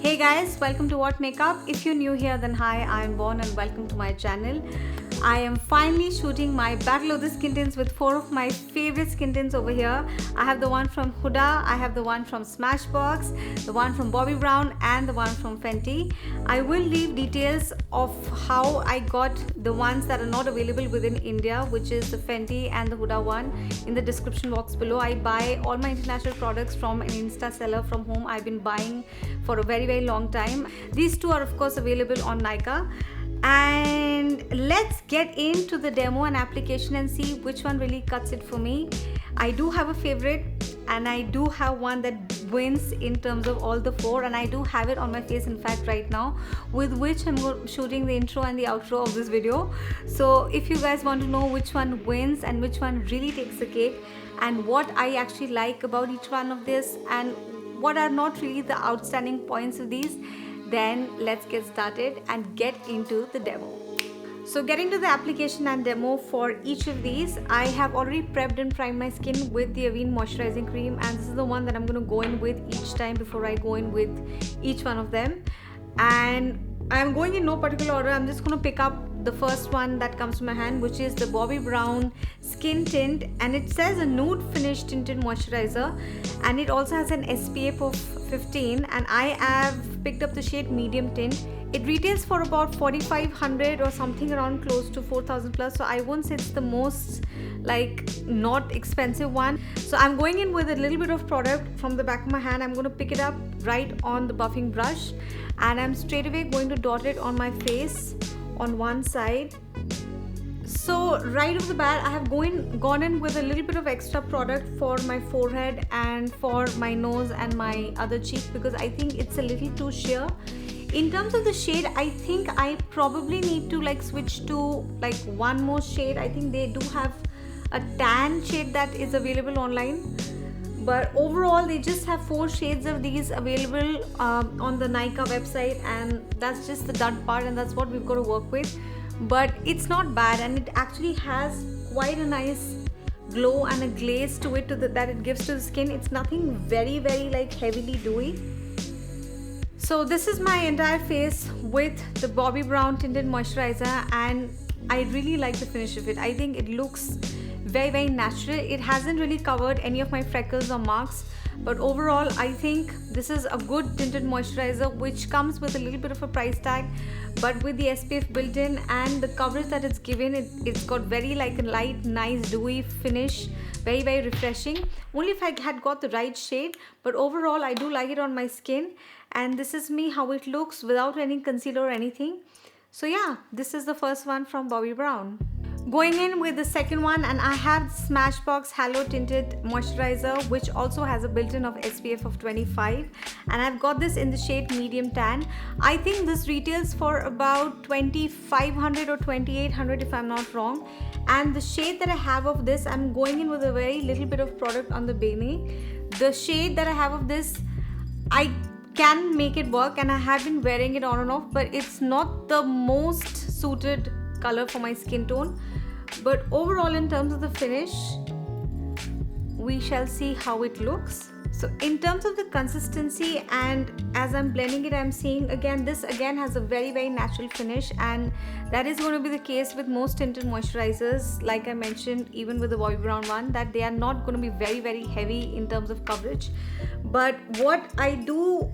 Hey guys, welcome to What Makeup. If you're new here, then hi, I'm Bon and welcome to my channel. I am finally shooting my Battle of the Skin Tints with 4 of my favorite skin tints over here. I have the one from Huda, I have the one from Smashbox, the one from BobbiBrown and the one from Fenty. I will leave details of how I got the ones that are not available within India, which is the Fenty and the Huda one, in the description box below. I buy all my international products from an insta seller from whom I've been buying for a very long time. These two are of course available on Nykaa. And let's get into the demo and application and see which one really cuts it for me. I do have a favorite and I do have one that wins in terms of all the 4, and I do have it on my face in fact right now, with which I'm shooting the intro and the outro of this video. So if you guys want to know which one wins and which one really takes the cake and what I actually like about each one of this and what are not really the outstanding points of these, then let's get started and get into the demo. So getting to the application and demo for each of these, I have already prepped and primed my skin with the Avene moisturizing cream, and this is the one that I'm going to go in with each time before I go in with each one of them. And I'm going in no particular order. I'm just going to pick up the first one that comes to my hand, which is the BobbiBrown Skin Tint, and it says a nude finish tinted moisturizer, and it also has an SPF of 15, and I have picked up the shade medium tint. It retails for about 4,500 or something around close to 4,000 plus, so I won't say it's the most like not expensive one. So I'm going in with a little bit of product from the back of my hand. I'm going to pick it up right on the buffing brush, and I'm straight away going to dot it on my face on one side. So right off the bat, I have gone in with a little bit of extra product for my forehead and for my nose and my other cheek, because I think it's a little too sheer. In terms of the shade, I think I probably need to like switch to like one more shade. I think they do have a tan shade that is available online, but overall they just have 4 shades of these available on the Nykaa website, and that's just the dud part, and that's what we've got to work with. But it's not bad, and it actually has quite a nice glow and a glaze to it that it gives to the skin. It's nothing very like heavily dewy. So this is my entire face with the BobbiBrown tinted moisturizer, and I really like the finish of it. I think it looks very natural. It hasn't really covered any of my freckles or marks, but overall I think this is a good tinted moisturizer which comes with a little bit of a price tag, but with the SPF built in and the coverage that it's given, it's got very like a light nice dewy finish, very refreshing. Only if I had got the right shade, but overall I do like it on my skin, and this is me how it looks without any concealer or anything. So yeah, this is the first one from BobbiBrown. Going in with the second one, and I have Smashbox Halo Tinted Moisturizer, which also has a built-in of SPF of 25, and I've got this in the shade medium tan. I think this retails for about 2,500 or 2,800 if I'm not wrong, and the shade that I have of this, I'm going in with a very little bit of product on the bene. The shade that I have of this, I can make it work, and I have been wearing it on and off, but it's not the most suited color for my skin tone. But overall in terms of the finish, we shall see how it looks. So in terms of the consistency, and as I'm blending it, I'm seeing this again has a very natural finish, and that is going to be the case with most tinted moisturizers, like I mentioned, even with the BobbiBrown one, that they are not going to be very heavy in terms of coverage. But what I do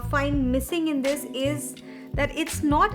find missing in this is that it's not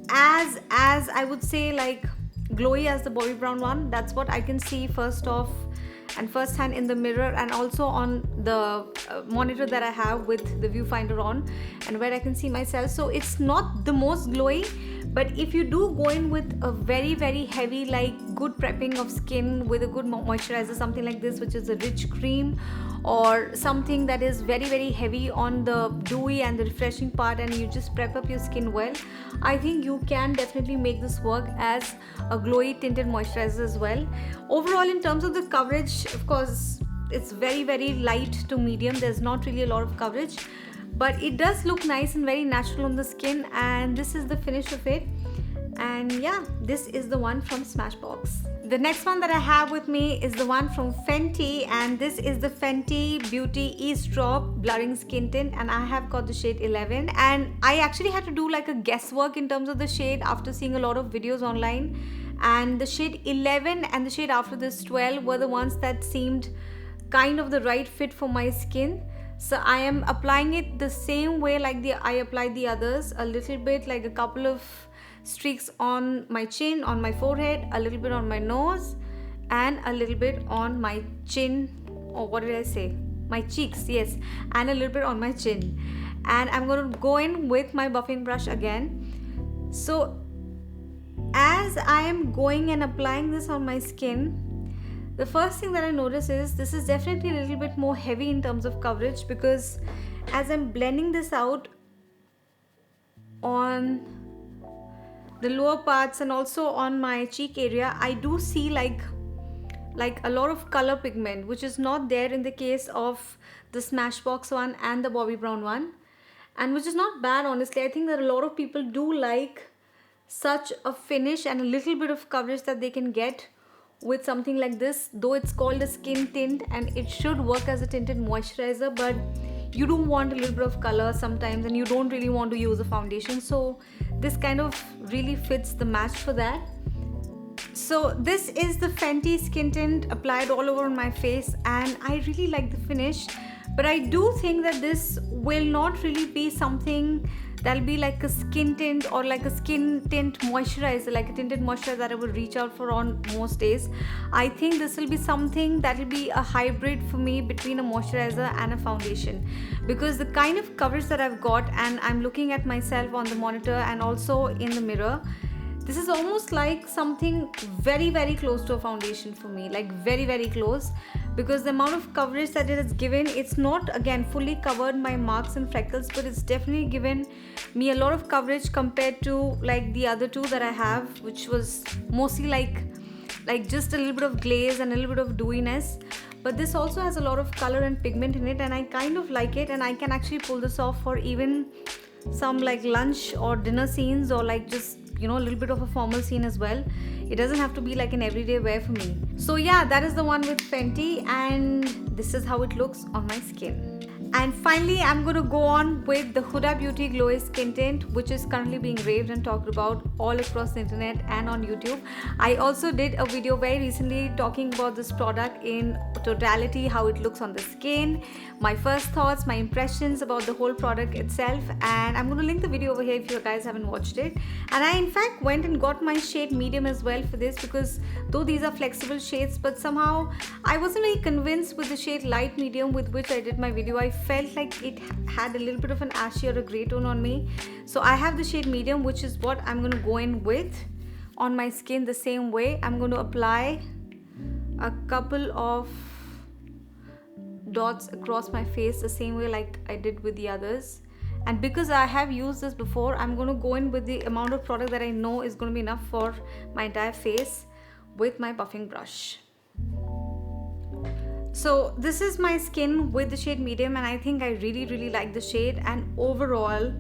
as I would say like glowy as the BobbiBrown one. That's what I can see first hand in the mirror, and also on the monitor that I have with the viewfinder on, and where I can see myself. So it's not the most glowy, but if you do go in with a very heavy like good prepping of skin with a good moisturizer, something like this, which is a rich cream, or something that is very heavy on the dewy and the refreshing part, and you just prep up your skin well, I think you can definitely make this work as a glowy tinted moisturizer as well. Overall in terms of the coverage, of course it's very light to medium. There's not really a lot of coverage, but it does look nice and very natural on the skin, and this is the finish of it. And yeah, this is the one from Smashbox. The next one that I have with me is the one from Fenty, and this is the FentyBeauty Eazedrop Blurring Skin Tint, and I have got the shade 11. And I actually had to do like a guesswork in terms of the shade after seeing a lot of videos online, and the shade 11 and the shade after this 12 were the ones that seemed kind of the right fit for my skin. So I am applying it the same way like I applied the others, a little bit, like a couple of streaks on my chin, on my forehead, a little bit on my nose, and a little bit on my chin, or what did I say, my cheeks, yes, and a little bit on my chin. And I'm going to go in with my buffing brush again. So as I am going and applying this on my skin, the first thing that I notice is this is definitely a little bit more heavy in terms of coverage, because as I'm blending this out on the lower parts and also on my cheek area, I do see like a lot of color pigment, which is not there in the case of the Smashbox one and the BobbiBrown one, and which is not bad, honestly. I think that a lot of people do like such a finish and a little bit of coverage that they can get with something like this, though it's called a skin tint and it should work as a tinted moisturizer, but you do want a little bit of color sometimes and you don't really want to use a foundation, so this kind of really fits the match for that. So this is the Fenty skin tint applied all over on my face, and I really like the finish, but I do think that this will not really be something that'll be like a skin tint or like a skin tint moisturizer, like a tinted moisturizer that I will reach out for on most days. I think this will be something that will be a hybrid for me between a moisturizer and a foundation, because the kind of coverage that I've got, and I'm looking at myself on the monitor and also in the mirror, this is almost like something very, very close to a foundation for me, like very, very close, because the amount of coverage that it has given, it's not again fully covered my marks and freckles, but it's definitely given me a lot of coverage compared to like the other two that I have, which was mostly like just a little bit of glaze and a little bit of dewiness. But this also has a lot of color and pigment in it, and I kind of like it, and I can actually pull this off for even some like lunch or dinner scenes, or like just, you know, a little bit of a formal scene as well. It doesn't have to be like an everyday wear for me. So yeah, that is the one with Fenty, and this is how it looks on my skin. And finally, I'm going to go on with the HudaBeauty Glowish Skin Tint, which is currently being raved and talked about all across the internet and on YouTube. I also did a video very recently talking about this product in totality, how it looks on the skin, my first thoughts, my impressions about the whole product itself, and I'm going to link the video over here if you guys haven't watched it. And I in fact went and got my shade medium as well for this, because though these are flexible shades, but somehow I wasn't really convinced with the shade light medium with which I did my video. I felt like it had a little bit of an ashy or a grey tone on me, so I have the shade medium, which is what I'm going to go in with on my skin the same way. I'm going to apply a couple of dots across my face the same way like I did with the others, and because I have used this before, I'm going to go in with the amount of product that I know is going to be enough for my entire face with my buffing brush. So this is my skin with the shade medium, and I think I really like the shade. And overall,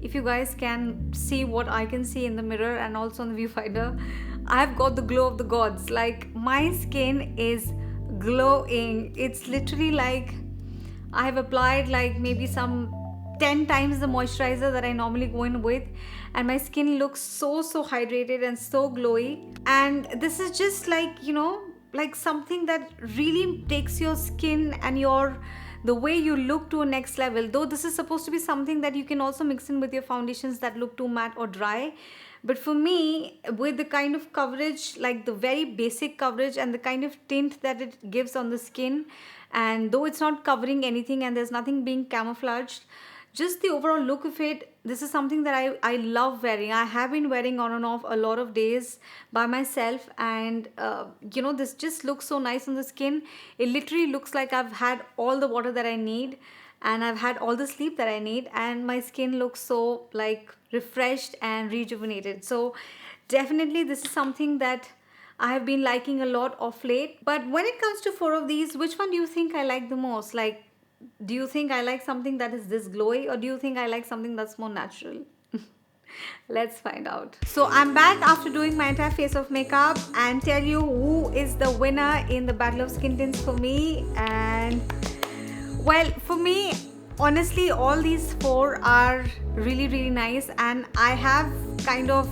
if you guys can see what I can see in the mirror and also on the viewfinder, I've got the glow of the gods. Like, my skin is glowing. It's literally like I have applied like maybe some 10 times the moisturizer that I normally go in with, and my skin looks so hydrated and so glowy. And this is just like, you know, like something that really takes your skin and the way you look to a next level. Though this is supposed to be something that you can also mix in with your foundations that look too matte or dry, but for me, with the kind of coverage, like the very basic coverage and the kind of tint that it gives on the skin, and though it's not covering anything and there's nothing being camouflaged, just the overall look of it, this is something that I love wearing. I have been wearing on and off a lot of days by myself, and you know, this just looks so nice on the skin. It literally looks like I've had all the water that I need, and I've had all the sleep that I need, and my skin looks so like refreshed and rejuvenated. So definitely this is something that I have been liking a lot of late. But when it comes to 4 of these, which one do you think I like the most? Like, do you think I like something that is this glowy, or do you think I like something that's more natural? Let's find out. So I'm back after doing my entire face of makeup and tell you who is the winner in the battle of skin tints for me. And well, for me, honestly, all these four are really nice, and I have kind of,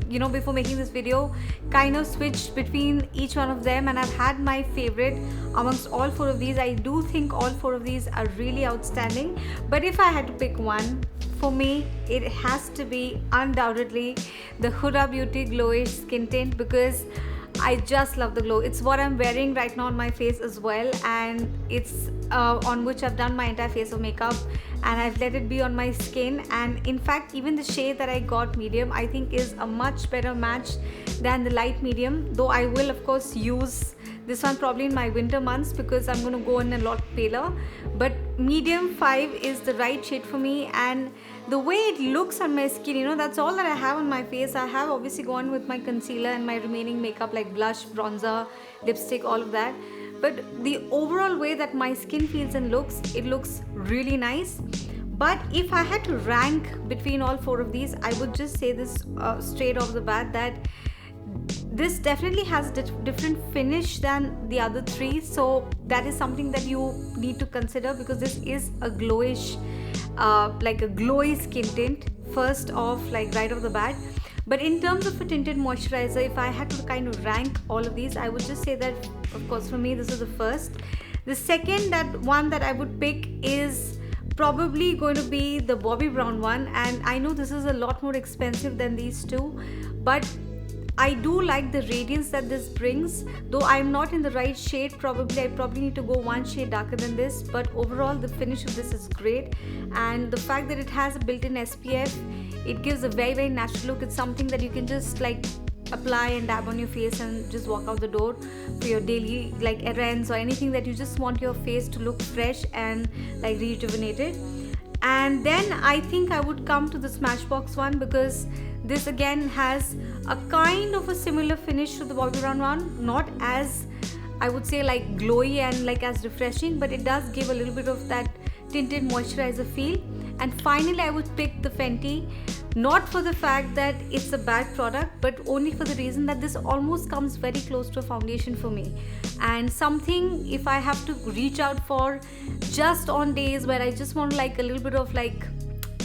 you know, before making this video, kind of switched between each one of them, and I've had my favorite amongst all four of these. I do think all four of these are really outstanding, but if I had to pick one, for me it has to be undoubtedly the HudaBeauty Glowish Skin Tint, because I just love the glow. It's what I'm wearing right now on my face as well, and it's on which I've done my entire face of makeup, and I've let it be on my skin. And in fact, even the shade that I got, medium, I think is a much better match than the light medium, though I will of course use this one probably in my winter months because I'm going to go in a lot paler. But medium 5 is the right shade for me, and the way it looks on my skin, you know, that's all that I have on my face. I have obviously gone with my concealer and my remaining makeup like blush, bronzer, lipstick, all of that. But the overall way that my skin feels and looks, it looks really nice. But if I had to rank between all four of these, I would just say this straight off the bat, that this definitely has a different finish than the other three. So that is something that you need to consider, because this is a glowish, like a glowy skin tint, first off, like right off the bat. But in terms of a tinted moisturizer, if I had to kind of rank all of these, I would just say that, of course, for me, this is the first. The second one that I would pick is probably going to be the BobbiBrown one, and I know this is a lot more expensive than these two, but I do like the radiance that this brings. Though I'm not in the right shade, I probably need to go one shade darker than this, but overall the finish of this is great. And the fact that it has a built-in SPF, it gives a very natural look. It's something that you can just like apply and dab on your face and just walk out the door for your daily like errands or anything that you just want your face to look fresh and like rejuvenated. And then I think I would come to the Smashbox one, because this again has a kind of a similar finish to the BobbiBrown one, not as, I would say, like glowy and like as refreshing, but it does give a little bit of that tinted moisturizer feel. And finally I would pick the Fenty, not for the fact that it's a bad product, but only for the reason that this almost comes very close to a foundation for me, and something if I have to reach out for just on days where I just want like a little bit of like,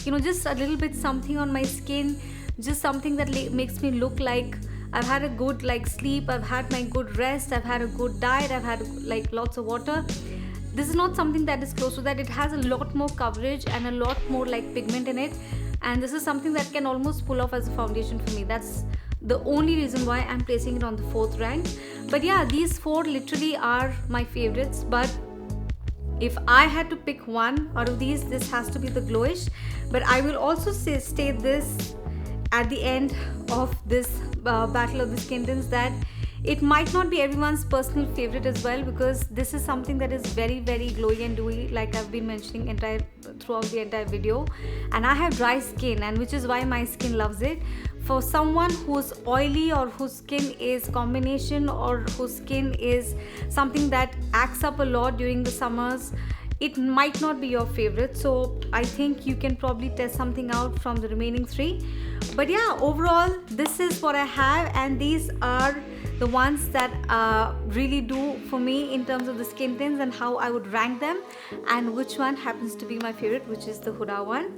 you know, just a little bit something on my skin, just something that makes me look like I've had a good like sleep, I've had my good rest, I've had a good diet, I've had like lots of water. This is not something that is close to that. It has a lot more coverage and a lot more like pigment in it, and this is something that can almost pull off as a foundation for me. That's the only reason why I'm placing it on the 4th rank. But yeah, these four literally are my favorites. But if I had to pick one out of these, this has to be the glowish. But I will also state this at the end of this battle of the skin tints, that it might not be everyone's personal favorite as well, because this is something that is very glowy and dewy, like I've been mentioning throughout the entire video. And I have dry skin, and which is why my skin loves it. For someone who's oily or whose skin is combination, or whose skin is something that acts up a lot during the summers, it might not be your favorite. So I think you can probably test something out from the remaining 3. But yeah, overall this is what I have, and these are the ones that really do for me in terms of the skin tints and how I would rank them, and which one happens to be my favorite, which is the Huda one.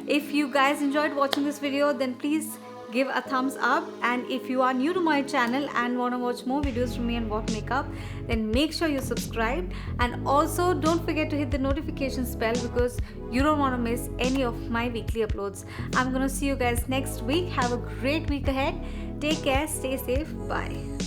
If you guys enjoyed watching this video, then please give a thumbs up, and if you are new to my channel and want to watch more videos from me on what makeup, then make sure you subscribe, and also don't forget to hit the notifications bell, because you don't want to miss any of my weekly uploads. I'm gonna see you guys next week. Have a great week ahead. Take care, stay safe, bye.